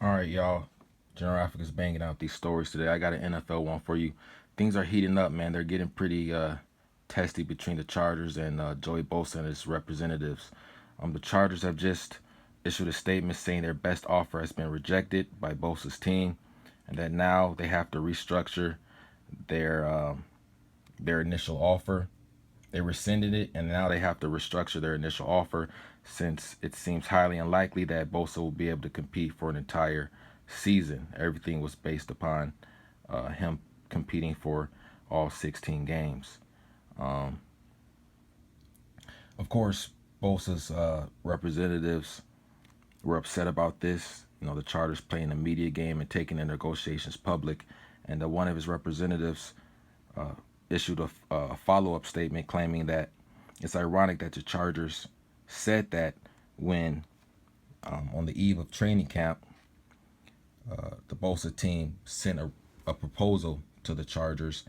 All right, y'all. General Africa is banging out these stories today. I got an NFL one for you. Things are heating up, man. They're getting pretty testy between the Chargers and Joey Bosa and his representatives. The Chargers have just issued a statement saying their best offer has been rejected by Bosa's team, and that now they have to restructure their their initial offer. They rescinded it, and now they have to restructure their initial offer since it seems highly unlikely that Bosa will be able to compete for an entire season. Everything was based upon him competing for all 16 games. Um, of course, Bosa's representatives were upset about this. The Chargers playing a media game and taking the negotiations public, and one of his representatives uh, issued a follow up statement claiming that it's ironic that the Chargers said that when, on the eve of training camp, the Bosa team sent a proposal to the Chargers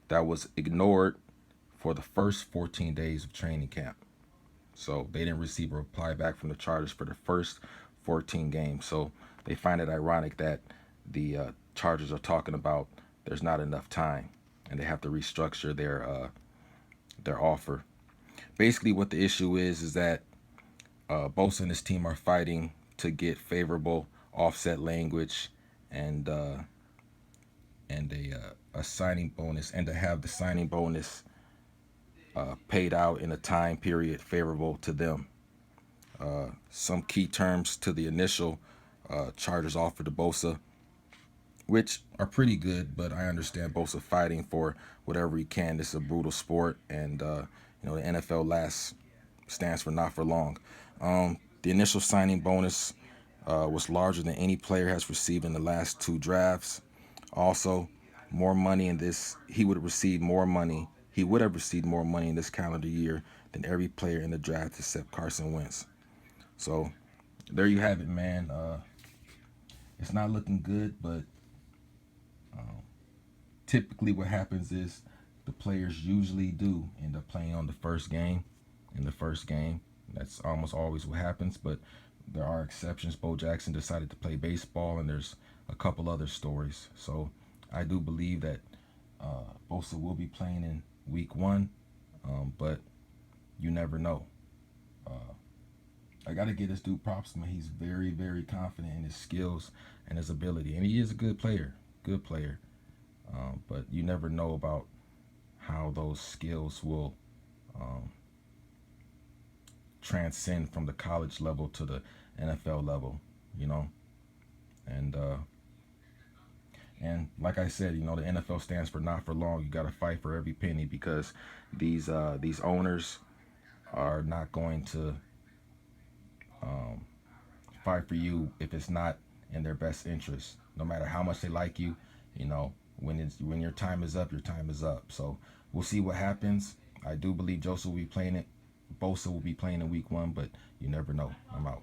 that was ignored for the first 14 days of training camp. So they didn't receive a reply back from the Chargers for the first 14 games. So they find it ironic that the Chargers are talking about there's not enough time and they have to restructure their offer. Basically, what the issue is that Bosa and his team are fighting to get favorable offset language and a signing bonus, and to have the signing bonus paid out in a time period favorable to them. Some key terms to the initial Chargers offer to Bosa, which are pretty good, but I understand Bosa fighting for whatever he can. This is a brutal sport, and the NFL last stands for not for long. The initial signing bonus was larger than any player has received in the last two drafts. Also, more money in this, he would have received more money. He would have received more money in this calendar year than every player in the draft except Carson Wentz. So there you have it, man. It's not looking good, but typically what happens is the players usually do end up playing on the first game. In the first game, that's almost always what happens, but there are exceptions. Bo Jackson decided to play baseball, and there's a couple other stories. So I do believe that Bosa will be playing in week one, but you never know. Uh, I got to give this dude props, man. He's very, very confident in his skills and his ability, and he is a good player. Good player. But you never know about how those skills will um, transcend from the college level to the NFL level, you know. And and like I said, the NFL stands for not for long. You got to fight for every penny because these owners are not going to um, fight for you if it's not in their best interest. No matter how much they like you, when your time is up, your time is up. So we'll see what happens. I do believe Joseph will be playing it. Bosa will be playing in week one, but you never know. I'm out.